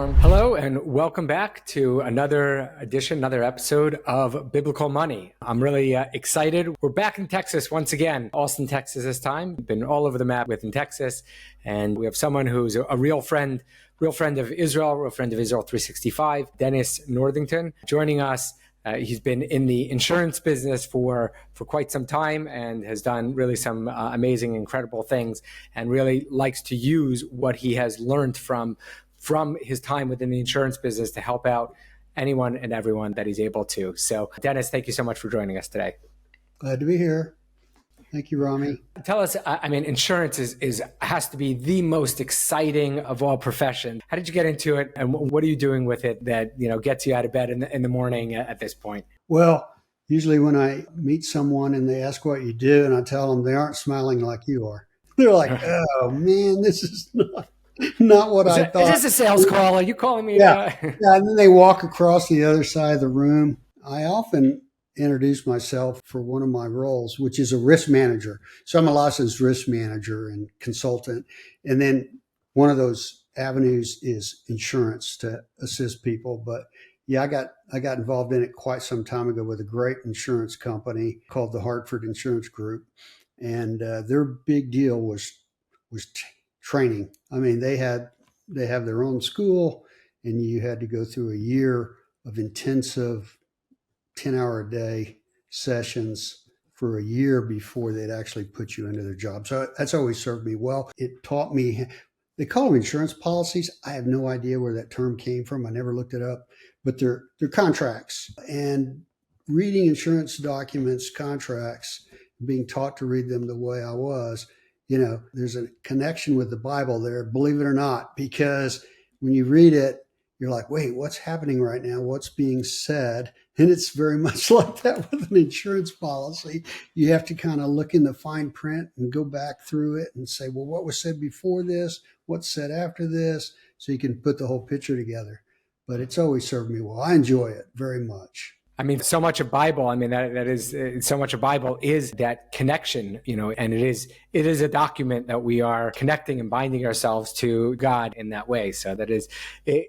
Hello and welcome back to another episode of Biblical Money. I'm really excited. We're back in Texas once again, Austin, Texas this time. Been all over the map within Texas, and we have someone who's a real friend of Israel, real friend of Israel 365, Dennis Northington, joining us. He's been in the insurance business for quite some time and has done really some amazing, incredible things, and really likes to use what he has learned from his time within the insurance business to help out anyone and everyone that he's able to. So, Dennis, thank you so much for joining us today. Glad to be here. Thank you, Rami. Tell us, insurance has to be the most exciting of all professions. How did you get into it, and what are you doing with it that gets you out of bed in the morning at this point? Well, usually when I meet someone and they ask what you do, and I tell them they aren't smiling like you are. They're like, "Oh man, this is not what I thought." Is this a sales call? Are you calling me? Yeah. And then they walk across the other side of the room. I often introduce myself for one of my roles, which is a risk manager. So I'm a licensed risk manager and consultant. And then one of those avenues is insurance to assist people. But yeah, I got involved in it quite some time ago with a great insurance company called the Hartford Insurance Group. And their big deal was training. I mean, they have their own school, and you had to go through a year of intensive 10-hour-a-day sessions for a year before they'd actually put you into their job. So that's always served me well. It taught me, they call them insurance policies. I have no idea where that term came from. I never looked it up, but they're contracts. And reading insurance documents, contracts, being taught to read them the way I was, there's a connection with the Bible there, believe it or not, because when you read it, you're like, wait, what's happening right now? What's being said? And it's very much like that with an insurance policy. You have to kind of look in the fine print and go back through it and say, well, what was said before this? What's said after this? So you can put the whole picture together. But it's always served me well. I enjoy it very much. So much of Bible, so much of Bible is that connection, and it is a document that we are connecting and binding ourselves to God in that way. So it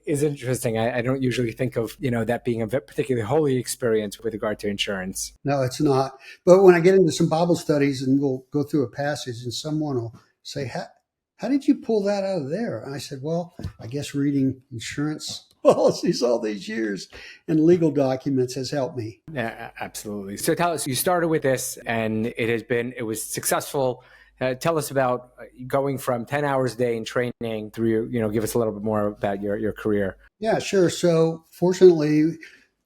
is interesting. I don't usually think of, that being a particularly holy experience with regard to insurance. No, it's not. But when I get into some Bible studies and we'll go through a passage and someone will say, how did you pull that out of there? And I said, well, I guess reading insurance policies all these years and legal documents has helped me. Yeah, absolutely. So tell us, you started with this and it was successful. Tell us about going from 10 hours a day in training through, give us a little bit more about your career. Yeah, sure. So fortunately,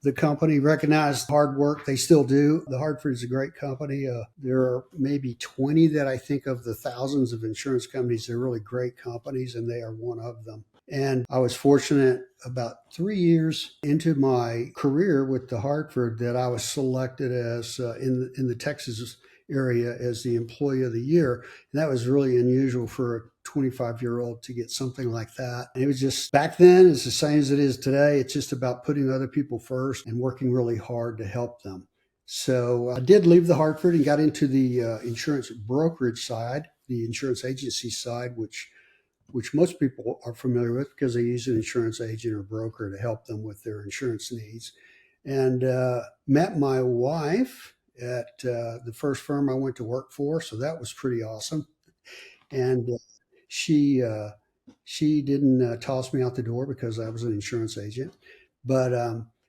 the company recognized hard work. They still do. The Hartford is a great company. There are maybe 20 that I think of the thousands of insurance companies. They're really great companies, and they are one of them. And I was fortunate about 3 years into my career with the Hartford that I was selected as in the Texas area as the Employee of the Year. And that was really unusual for a 25-year-old to get something like that. And it was just, back then, it's the same as it is today. It's just about putting other people first and working really hard to help them. So I did leave the Hartford and got into the insurance brokerage side, the insurance agency side, which most people are familiar with because they use an insurance agent or broker to help them with their insurance needs. And met my wife at the first firm I went to work for. So that was pretty awesome. And she didn't toss me out the door because I was an insurance agent, but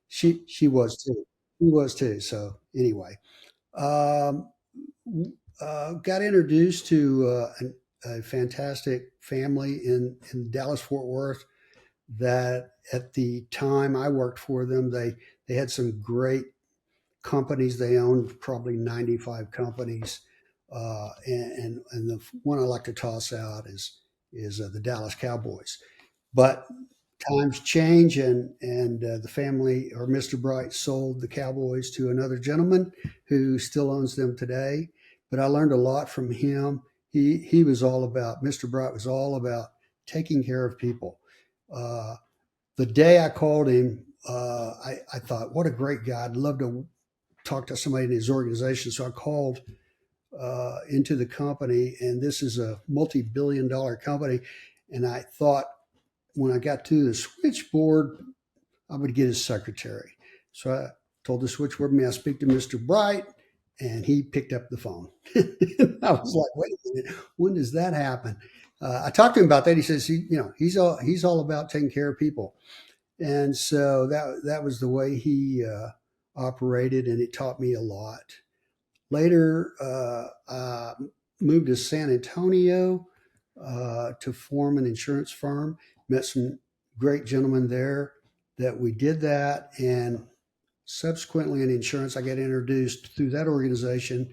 she was too. She was too. So anyway, got introduced to a fantastic family in Dallas-Fort Worth that at the time I worked for them, they had some great companies. They owned probably 95 companies. And the one I like to toss out is the Dallas Cowboys. But times change, and the family, or Mr. Bright, sold the Cowboys to another gentleman who still owns them today. But I learned a lot from him. He was all about, Mr. Bright was all about taking care of people. The day I called him, I thought, what a great guy. I'd love to talk to somebody in his organization. So I called into the company, and this is a multi-billion-dollar company. And I thought, when I got to the switchboard, I would get his secretary. So I told the switchboard, may I speak to Mr. Bright? And he picked up the phone. I was like, wait a minute, when does that happen? I talked to him about that. He says, he's all about taking care of people. And so that was the way he operated, and it taught me a lot. Later, I moved to San Antonio to form an insurance firm. Met some great gentlemen there that we did that, and subsequently in insurance, I got introduced through that organization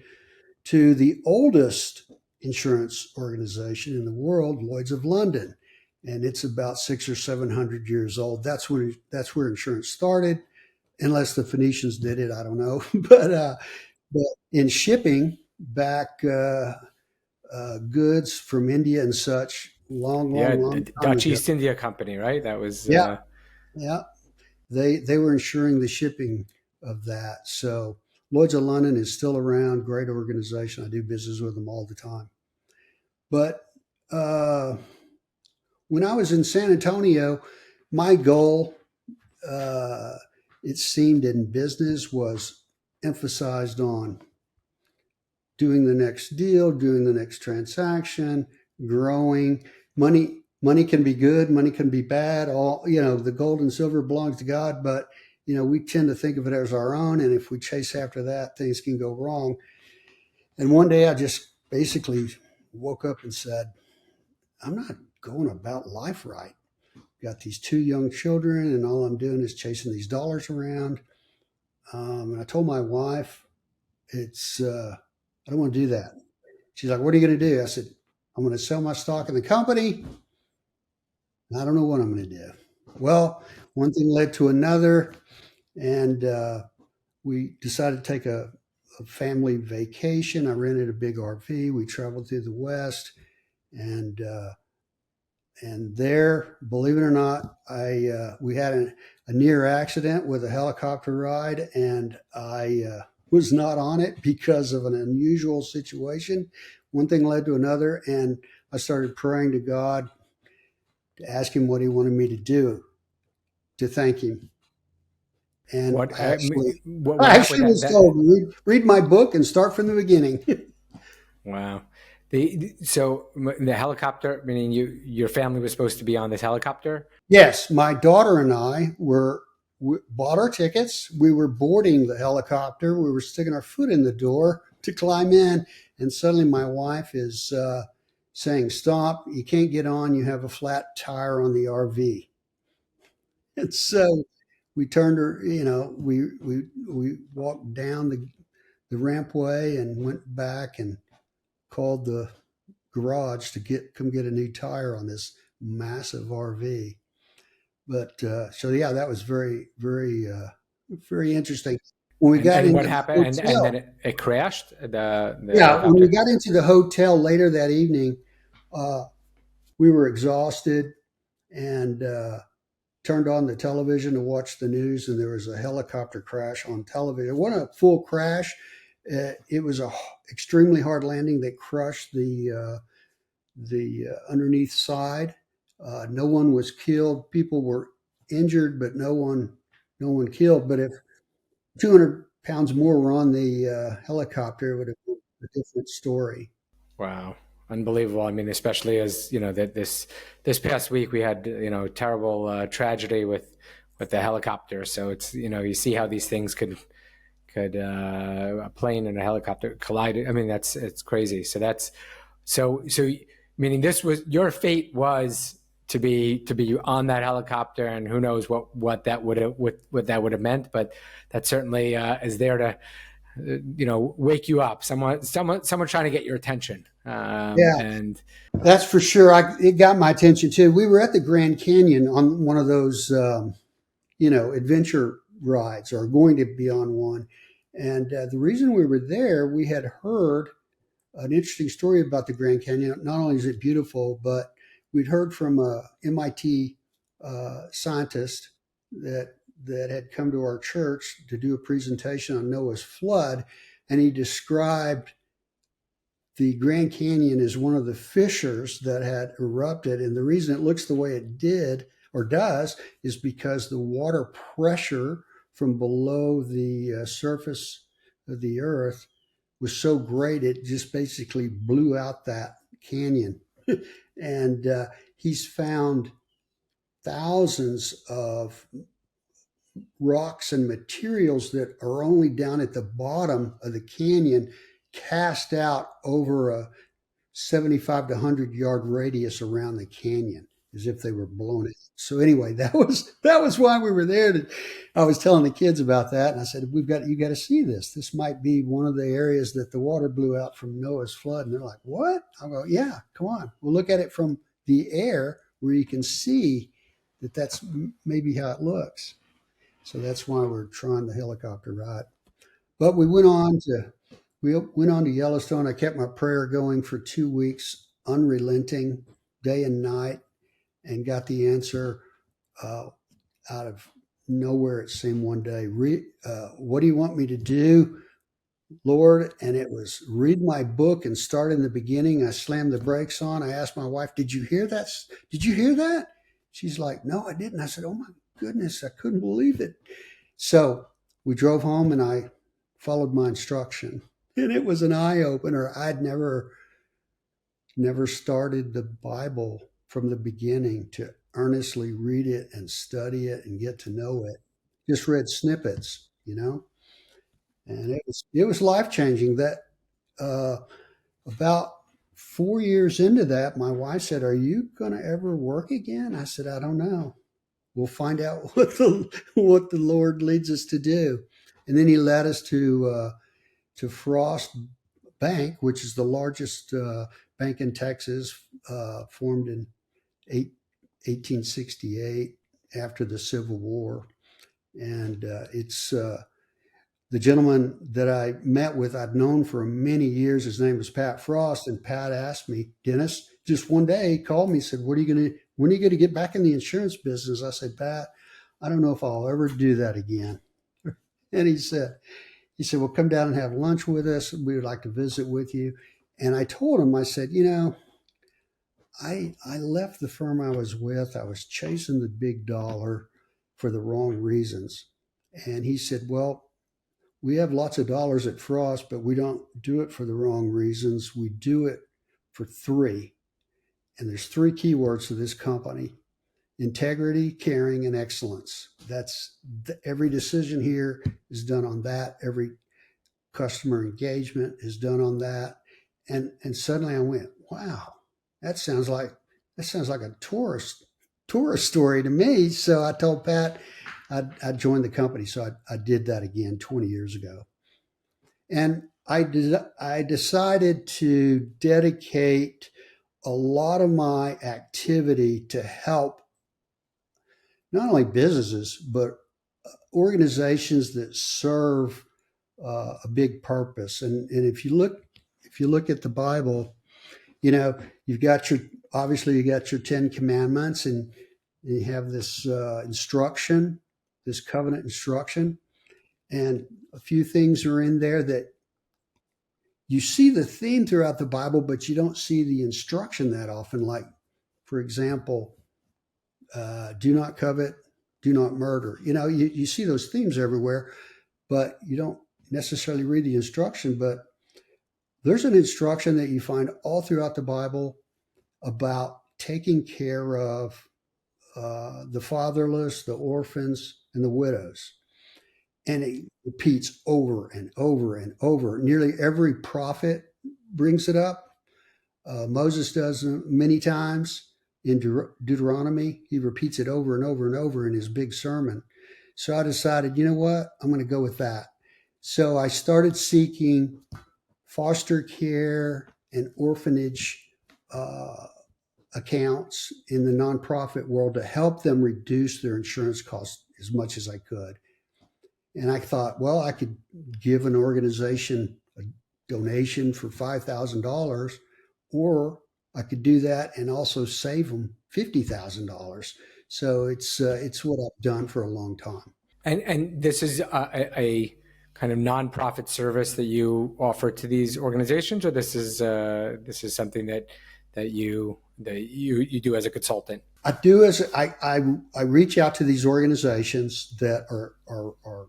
to the oldest insurance organization in the world, Lloyd's of London, and it's about 600 or 700 years old. That's where insurance started, unless the Phoenicians did it. I don't know, but in shipping back goods from India and such, long time Dutch ago. East India Company, right? That was Yeah. They were insuring the shipping of that. So Lloyd's of London is still around, great organization. I do business with them all the time. But when I was in San Antonio, my goal, it seemed in business, was emphasized on doing the next deal, doing the next transaction, growing. Money can be good, money can be bad. All, the gold and silver belongs to God, but we tend to think of it as our own, and if we chase after that, things can go wrong. And one day I just basically woke up and said, I'm not going about life right. Got these 2 young children, and all I'm doing is chasing these dollars around. And I told my wife, I don't want to do that. She's like, what are you going to do? I said, I'm going to sell my stock in the company. I don't know what I'm going to do. Well, one thing led to another, and we decided to take a family vacation. I rented a big RV. We traveled through the West, and there, believe it or not, we had a near accident with a helicopter ride, and I was not on it because of an unusual situation. One thing led to another, and I started praying to God to ask him what he wanted me to do to thank him. And what I what actually happened was told, read my book and start from the beginning. Wow. So the helicopter, meaning your family was supposed to be on this helicopter? Yes, my daughter and I bought our tickets. We were boarding the helicopter. We were sticking our foot in the door to climb in, and suddenly my wife is saying, "Stop! You can't get on. You have a flat tire on the RV." And so we turned her. We walked down the rampway and went back and called the garage to come get a new tire on this massive RV. But so yeah, that was very, very, very interesting. When we got And what into the happened? And hotel, then it crashed, the yeah, when we helicopter? got into the hotel later that evening, we were exhausted and turned on the television to watch the news, and there was a helicopter crash on television. It wasn't a full crash. It was a extremely hard landing that crushed the underneath side. No one was killed. People were injured, but no one killed. But if 200 pounds more were on the helicopter, it would have been a different story. Wow. Unbelievable. I mean, especially as, that this past week we had, terrible tragedy with the helicopter. So it's, you see how these things could a plane and a helicopter collide. I mean, it's crazy. So meaning this was your fate, was to be on that helicopter, and who knows what that would have meant, but that certainly is there to wake you up. Someone trying to get your attention. Yeah, And that's for sure. It got my attention too. We were at the Grand Canyon on one of those, adventure rides, or going to be on one. And the reason we were there, we had heard an interesting story about the Grand Canyon. Not only is it beautiful, but we'd heard from a MIT scientist that had come to our church to do a presentation on Noah's flood, and he described the Grand Canyon as one of the fissures that had erupted, and the reason it looks the way it did or does, is because the water pressure from below the surface of the earth was so great it just basically blew out that canyon. And he's found thousands of rocks and materials that are only down at the bottom of the canyon, cast out over a 75 to 100-yard radius around the canyon, as if they were blown it. So anyway, that was why we were there. I was telling the kids about that, and I said, you got to see this. This might be one of the areas that the water blew out from Noah's flood. And they're like, what? I go, yeah, come on. We'll look at it from the air where you can see that that's maybe how it looks. So that's why we're trying the helicopter ride. But we went on to Yellowstone. I kept my prayer going for 2 weeks, unrelenting, day and night, and got the answer out of nowhere. It seemed one day, what do you want me to do, Lord? And it was read my book and start in the beginning. I slammed the brakes on. I asked my wife, did you hear that? Did you hear that? She's like, no, I didn't. I said, oh my goodness, I couldn't believe it. So we drove home and I followed my instruction. And it was an eye-opener. I'd never started the Bible from the beginning to earnestly read it and study it and get to know it. Just read snippets, and it was life-changing. That about 4 years into that, my wife said, are you going to ever work again? I said, I don't know. We'll find out what the Lord leads us to do. And then he led us to Frost Bank, which is the largest bank in Texas, formed in 1868 after the Civil War. And it's the gentleman that I met with, I'd known for many years. His name was Pat Frost. And Pat asked me, Dennis, just one day he called me and said, when are you going to get back in the insurance business? I said, Pat, I don't know if I'll ever do that again. And he said, well, come down and have lunch with us. We would like to visit with you. And I told him, I said, I left the firm I was with. I was chasing the big dollar for the wrong reasons. And he said, well, we have lots of dollars at Frost, but we don't do it for the wrong reasons. We do it for three. And there's three keywords to this company: integrity, caring, and excellence. Every decision here is done on that. Every customer engagement is done on that. And suddenly I went, wow, that sounds like a tourist story to me. So I told Pat I joined the company. So I did that again 20 years ago. And I decided to dedicate a lot of my activity to help not only businesses, but organizations that serve a big purpose. And if you look at the Bible, you've got your 10 commandments, and you have this instruction, this covenant instruction, and a few things are in there that you see the theme throughout the Bible, but you don't see the instruction that often. Like, for example, do not covet, do not murder. You see those themes everywhere, but you don't necessarily read the instruction. But there's an instruction that you find all throughout the Bible about taking care of the fatherless, the orphans, and the widows. And it repeats over and over and over. Nearly every prophet brings it up. Moses does many times in Deuteronomy. He repeats it over and over and over in his big sermon. So I decided, you know what? I'm going to go with that. So I started seeking foster care and orphanage accounts in the nonprofit world to help them reduce their insurance costs as much as I could. And I thought, well, I could give an organization a donation for $5,000, or I could do that and also save them $50,000. So it's what I've done for a long time. And this is a kind of nonprofit service that you offer to these organizations, or this is something that you do as a consultant? I do as I reach out to these organizations that are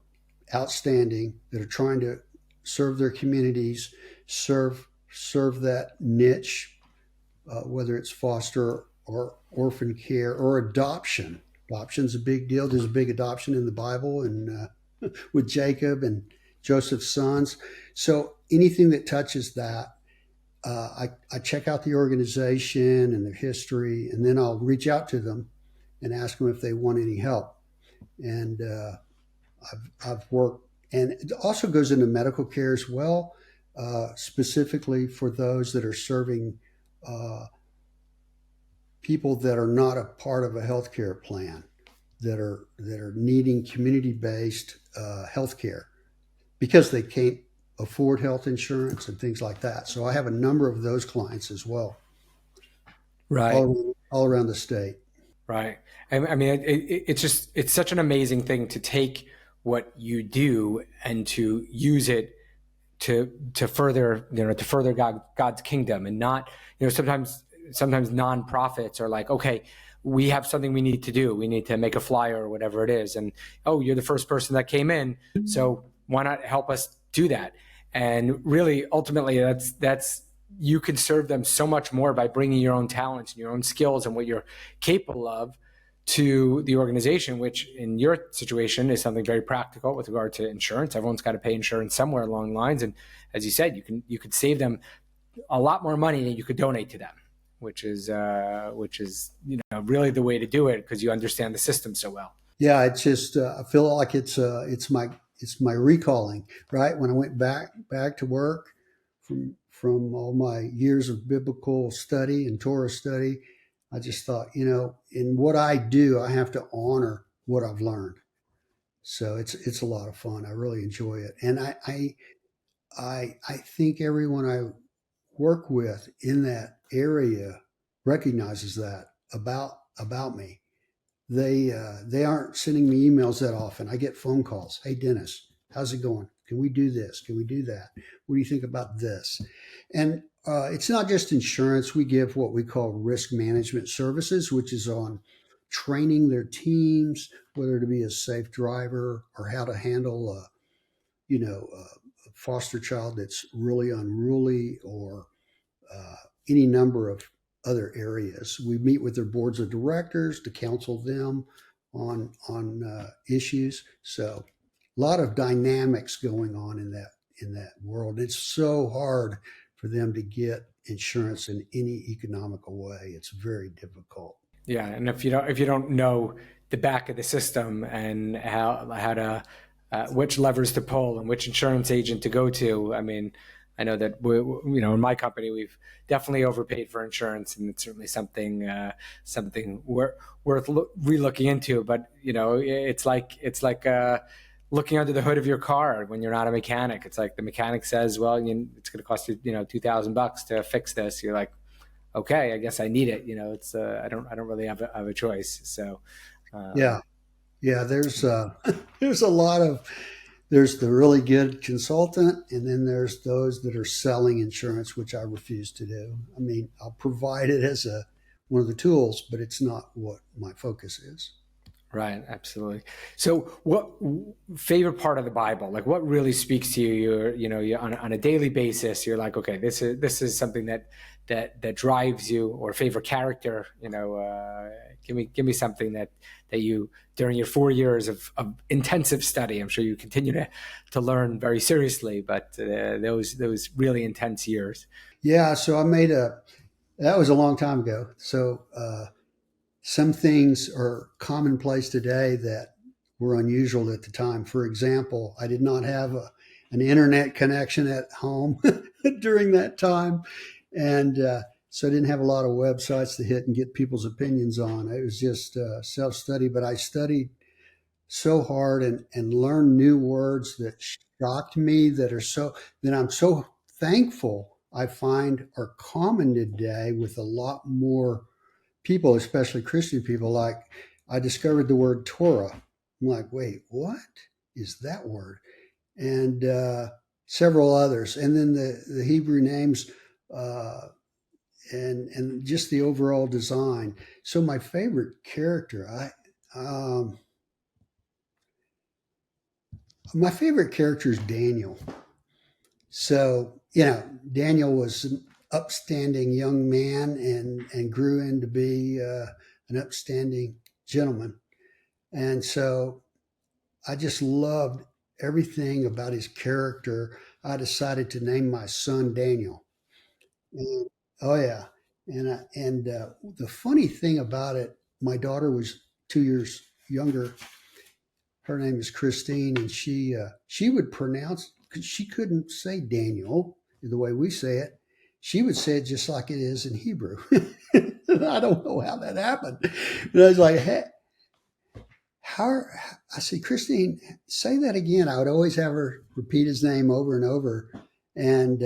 outstanding, that are trying to serve their communities, serve that niche, whether it's foster or orphan care or adoption. Adoption's a big deal. There's a big adoption in the Bible and with Jacob and Joseph's sons. So anything that touches that, I check out the organization and their history, and then I'll reach out to them and ask them if they want any help. And I've worked, and it also goes into medical care as well, specifically for those that are serving uh, people that are not a part of a healthcare plan, that are needing community based healthcare because they can't afford health insurance and things like that. So I have a number of those clients as well, Right. all around the state. Right. I mean, it's just, it's such an amazing thing to take what you do and to use it to further, to further God's kingdom, and not, sometimes nonprofits are like, okay, we have something we need to do. We need to make a flyer or whatever it is. And, oh, you're the first person that came in, so why not help us do that? And really, ultimately, that's you can serve them so much more by bringing your own talents and your own skills and what you're capable of to the organization, which in your situation is something very practical with regard to insurance. Everyone's got to pay insurance somewhere along the lines. And as you said, you could save them a lot more money than you could donate to them, which is really the way to do it, because you understand the system so well. Yeah, it's just I feel like it's my recalling, right? When I went back to work from all my years of biblical study and Torah study, I just thought, in what I do, I have to honor what I've learned. So it's a lot of fun. I really enjoy it, and I think everyone I work with in that area recognizes that about me. They aren't sending me emails that often. I get phone calls. Hey, Dennis, how's it going? Can we do this? Can we do that? What do you think about this? And it's not just insurance. We give what we call risk management services, which is on training their teams, whether to be a safe driver or how to handle a foster child that's really unruly, or uh, any number of other areas. We meet with their boards of directors to counsel them on issues. So a lot of dynamics going on in that world. It's so hard for them to get insurance in any economical way. It's very difficult. Yeah, and if you don't know the back of the system and how to which levers to pull and which insurance agent to go to, I mean, I know that in my company we've definitely overpaid for insurance, and it's certainly something worth re-looking into. But it's like looking under the hood of your car when you're not a mechanic. It's like the mechanic says, well, it's going to cost you $2,000 to fix this. You're like, okay, I guess I need it. It's I don't really have a choice. So Yeah, yeah. There's a lot of there's the really good consultant, and then there's those that are selling insurance, which I refuse to do. I mean, I'll provide it as one of the tools, but it's not what my focus is. right, absolutely. So, what favorite part of the Bible? Like, what really speaks to you? You're on a daily basis. You're like, okay, this is something that drives you, or favorite character. Give me something that you, during your 4 years of intensive study. I'm sure you continue to learn very seriously, but those really intense years. Yeah, so that was a long time ago. So some things are commonplace today that were unusual at the time. For example, I did not have an internet connection at home during that time. And so I didn't have a lot of websites to hit and get people's opinions on. It was just self study, but I studied so hard and learned new words that shocked me, that I'm so thankful I find are common today with a lot more people, especially Christian people. Like, I discovered the word Torah. I'm like, wait, what is that word? And several others. And then the Hebrew names, uh, and just the overall design. So my favorite character, my favorite character is Daniel. So, Daniel was an upstanding young man and grew into be an upstanding gentleman. And so I just loved everything about his character. I decided to name my son Daniel. And, oh, yeah. And the funny thing about it, my daughter was 2 years younger. Her name is Christine, and she would pronounce, because she couldn't say Daniel the way we say it. She would say it just like it is in Hebrew. I don't know how that happened. And I was like, hey, how? I said, Christine, say that again. I would always have her repeat his name over and over. And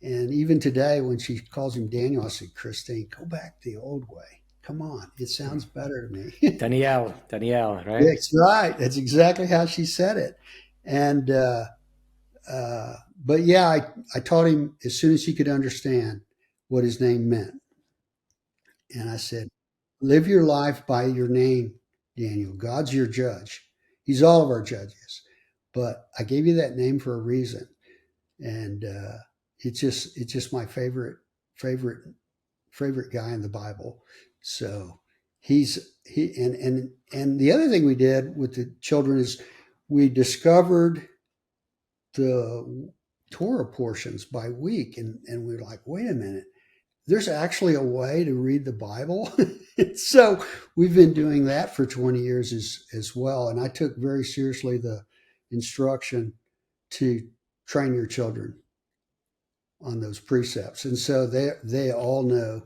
even today, when she calls him Daniel, I said, Christine, go back the old way. Come on, it sounds better to me. Danielle, right? That's right. That's exactly how she said it. And but yeah, I taught him as soon as he could understand what his name meant. And I said, live your life by your name, Daniel. God's your judge. He's all of our judges. But I gave you that name for a reason. And it's just my favorite guy in the Bible. So and the other thing we did with the children is we discovered the Torah portions by week, and we were like, wait a minute, there's actually a way to read the Bible. So we've been doing that for 20 years as well. And I took very seriously the instruction to train your children on those precepts. And so they all know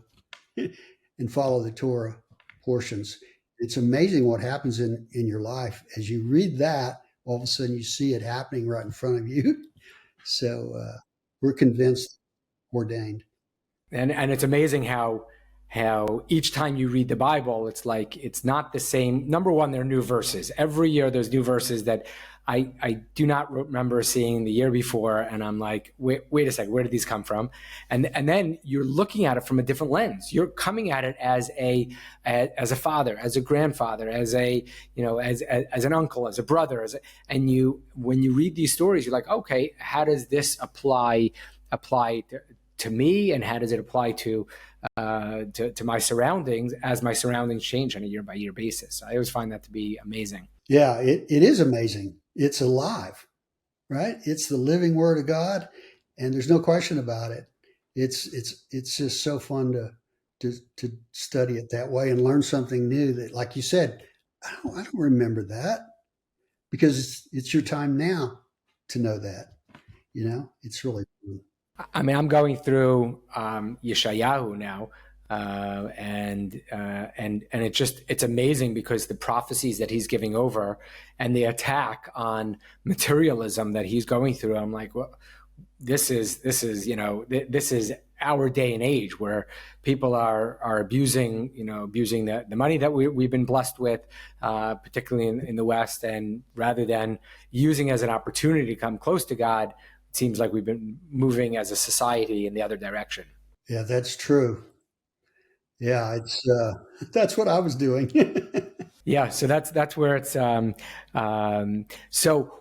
and follow the Torah portions. It's amazing what happens in your life. As you read that, all of a sudden you see it happening right in front of you. So we're convinced, ordained. And it's amazing how each time you read the Bible, it's like it's not the same. Number one, there are new verses. Every year there's new verses that I do not remember seeing the year before, and I'm like, wait a second, where did these come from? And then you're looking at it from a different lens. You're coming at it as a father, as a grandfather, as as an uncle, as a brother, and when you read these stories, you're like, okay, how does this apply to me, and how does it apply to my surroundings as my surroundings change on a year by year basis? I always find that to be amazing. Yeah, it is amazing. It's alive, right? It's the living word of God, and there's no question about it. It's just so fun to study it that way and learn something new that, like you said, I don't remember that, because it's your time now to know that. It's really fun. I mean, I'm going through Yeshayahu now, and it's amazing because the prophecies that he's giving over and the attack on materialism that he's going through. I'm like, well, this is our day and age where people are abusing the money that we've been blessed with, particularly in the West, and rather than using as an opportunity to come close to God, it seems like we've been moving as a society in the other direction. Yeah, that's true. Yeah, it's that's what I was doing. Yeah, so that's where it's. So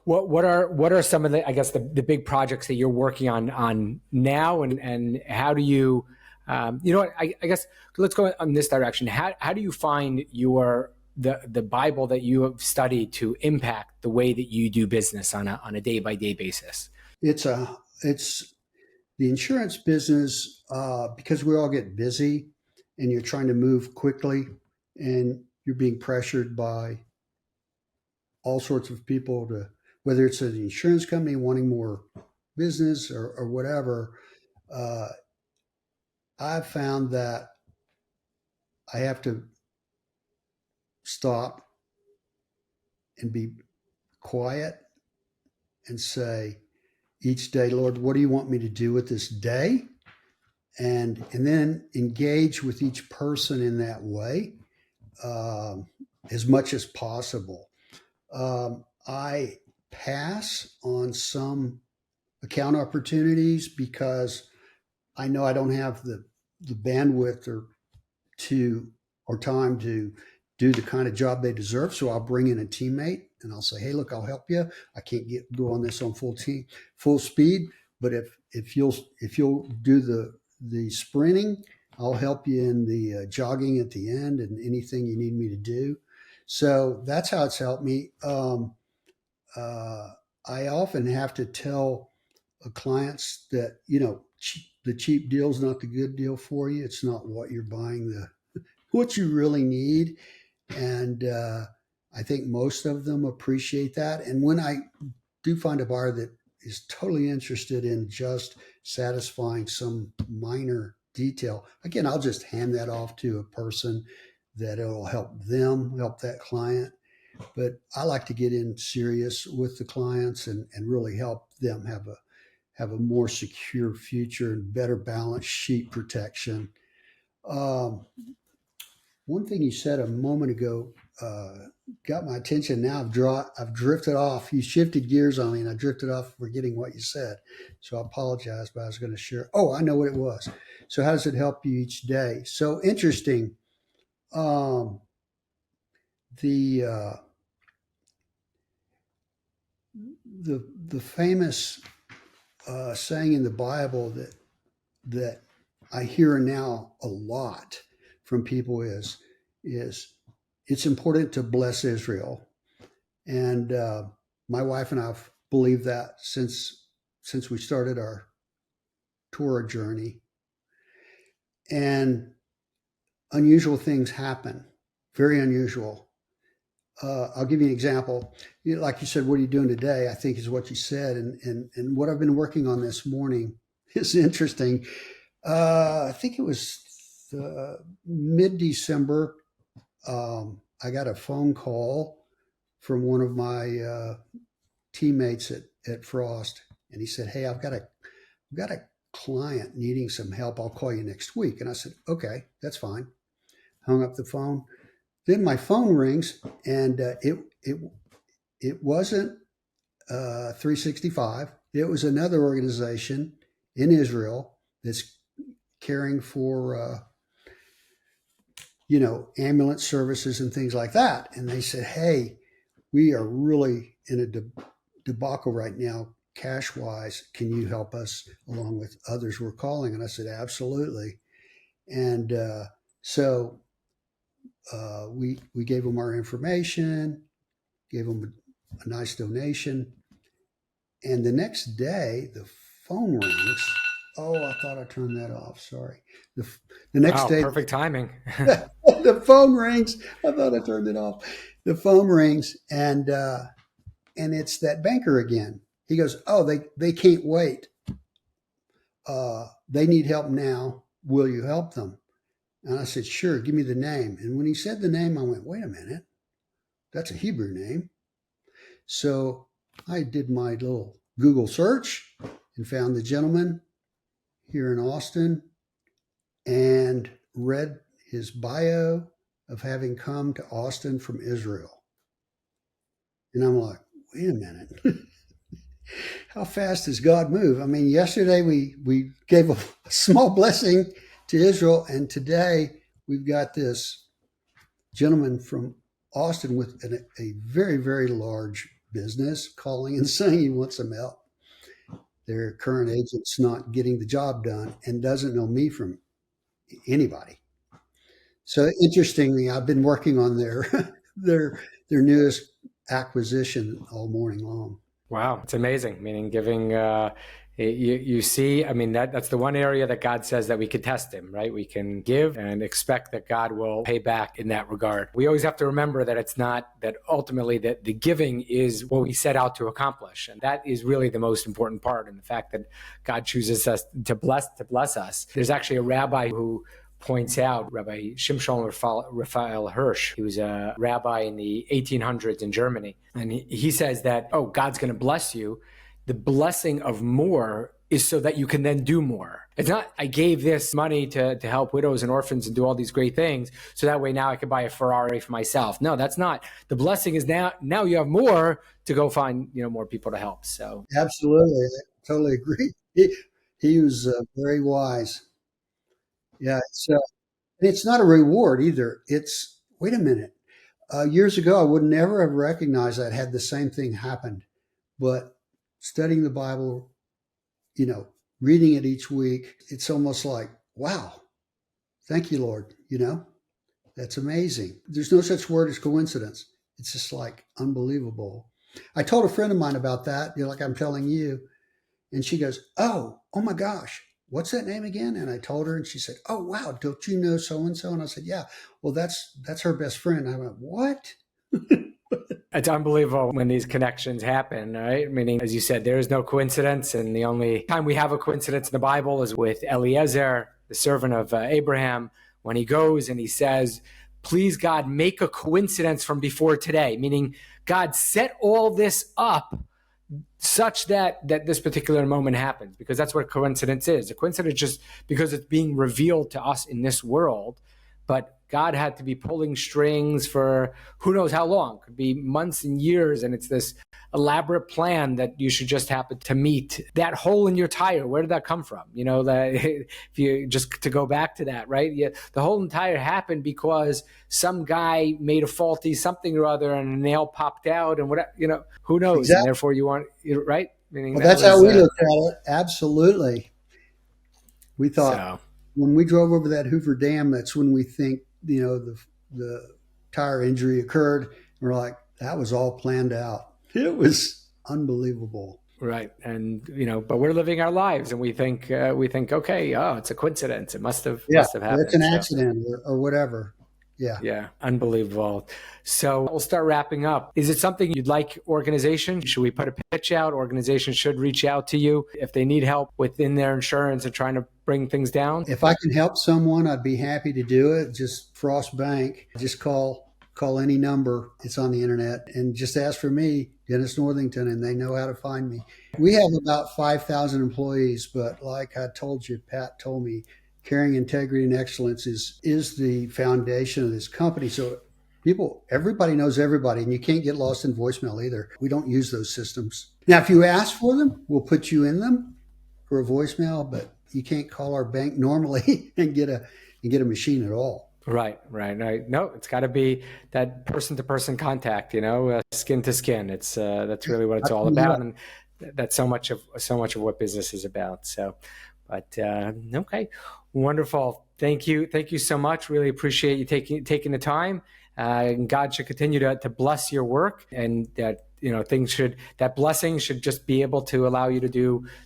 what are some of the, I guess, the big projects that you're working on now, and how do you, I guess let's go in this direction. How do you find the Bible that you have studied to impact the way that you do business on a day by day basis? It's the insurance business, because we all get busy and you're trying to move quickly and you're being pressured by all sorts of people, to whether it's an insurance company wanting more business or whatever. uh, I've found that I have to stop and be quiet and say each day, Lord, what do you want me to do with this day? And then engage with each person in that way, as much as possible. I pass on some account opportunities because I know I don't have the bandwidth or time to do the kind of job they deserve. So I'll bring in a teammate and I'll say, hey, look, I'll help you. I can't go on this on full speed, but if you'll do the sprinting, I'll help you in the jogging at the end and anything you need me to do. So that's how it's helped me. I often have to tell clients that, the cheap deal is not the good deal for you. It's not what you're buying, what you really need. And I think most of them appreciate that. And when I do find a buyer that is totally interested in just satisfying some minor detail, again, I'll just hand that off to a person that it'll help them, help that client. But I like to get in serious with the clients and really help them have a more secure future and better balance sheet protection. Um, One thing you said a moment ago got my attention. Now I've drifted off. You shifted gears on me, and I drifted off, forgetting what you said. So I apologize, but I was going to share. Oh, I know what it was. So how does it help you each day? So interesting. Um, the uh, the famous saying in the Bible that I hear now a lot from people is it's important to bless Israel, and my wife and I've believed that since we started our Torah journey, and unusual things happen, very unusual. I'll give you an example. Like you said, what are you doing today? I think is what you said, and what I've been working on this morning is interesting. I think it was mid-December. I got a phone call from one of my teammates at Frost, and he said, "Hey, I've got a client needing some help. I'll call you next week." And I said, "Okay, that's fine." Hung up the phone. Then my phone rings, and it wasn't 365. It was another organization in Israel that's caring for ambulance services and things like that. And they said, "Hey, we are really in a debacle right now, cash wise. Can you help us along with others we're calling?" And I said, "Absolutely." And so we gave them our information, gave them a nice donation, and the next day the phone rings. Oh, I thought I turned that off. Sorry. The next Wow, day, perfect timing. the phone rings. I thought I turned it off. The phone rings, and it's that banker again. He goes, "Oh, they can't wait. They need help now. Will you help them?" And I said, "Sure. Give me the name." And when he said the name, I went, "Wait a minute. That's a Hebrew name." So I did my little Google search and found the gentleman here in Austin and read his bio of having come to Austin from Israel. And I'm like, wait a minute. How fast does God move? I mean, yesterday we gave a small blessing to Israel, and today we've got this gentleman from Austin with a very, very large business calling and saying he wants some help. Their current agent's not getting the job done and doesn't know me from anybody. So interestingly, I've been working on their their newest acquisition all morning long. Wow, it's amazing. Meaning, giving you see, I mean that's the one area that God says that we could test Him, right? We can give and expect that God will pay back in that regard. We always have to remember that it's not that ultimately that the giving is what we set out to accomplish, and that is really the most important part. And the fact that God chooses us to bless us. There's actually a rabbi who points out, Rabbi Shimshon Raphael Hirsch. He was a rabbi in the 1800s in Germany. And he says that, oh, God's going to bless you. The blessing of more is so that you can then do more. It's not, I gave this money to help widows and orphans and do all these great things, so that way now I can buy a Ferrari for myself. No, that's not. The blessing is now you have more to go find, more people to help. So Absolutely, I totally agree. He was very wise. Yeah. It's not a reward either. It's, wait a minute. Years ago, I would never have recognized that had the same thing happened. But studying the Bible, you know, reading it each week, it's almost like, wow, thank you, Lord. That's amazing. There's no such word as coincidence. It's just like unbelievable. I told a friend of mine about that, like I'm telling you, and she goes, oh my gosh, what's that name again? And I told her, and she said, oh wow, don't you know so and so? And I said, yeah. Well, that's her best friend. I went, what? It's unbelievable when these connections happen, right? Meaning, as you said, there is no coincidence. And the only time we have a coincidence in the Bible is with Eliezer, the servant of Abraham, when he goes and he says, please, God, make a coincidence from before today, meaning God set all this up such that this particular moment happens, because that's what coincidence is. A coincidence just because it's being revealed to us in this world, but God had to be pulling strings for who knows how long. It could be months and years, and it's this elaborate plan that you should just happen to meet. That hole in your tire, where did that come from? That if you just to go back to that, right? The whole entire happened because some guy made a faulty something or other, and a nail popped out, and whatever. Who knows? Exactly. And therefore, you want right. Meaning Well, that that's was how we looked at it. Absolutely. We thought so. when we drove over that Hoover Dam, that's when we think, the tire injury occurred. And we're like, that was all planned out. It was unbelievable. Right. And, but we're living our lives and we think, okay, oh, it's a coincidence. It must have Yeah, or it's happened. an So, accident or whatever. Yeah. yeah, unbelievable. So we'll start wrapping up. Is it something you'd like organization? Should we put a pitch out? Organizations should reach out to you if they need help within their insurance and trying to bring things down? If I can help someone, I'd be happy to do it. Just Frost Bank. Just call any number. It's on the internet, and just ask for me, Dennis Northington, and they know how to find me. We have about 5,000 employees, but like I told you, Pat told me, caring, integrity, and excellence is the foundation of this company. So everybody knows everybody, and you can't get lost in voicemail either. We don't use those systems. Now, if you ask for them, we'll put you in them for a voicemail, but you can't call our bank normally and get a machine at all. Right. No, it's got to be that person-to-person contact. Skin to skin. It's that's really what it's all about, and that's so much of what business is about. So, but okay, wonderful. Thank you so much. Really appreciate you taking the time. And God should continue to bless your work, and that that blessing should just be able to allow you to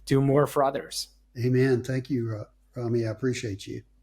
do more for others. Amen. Thank you, Rami. I appreciate you.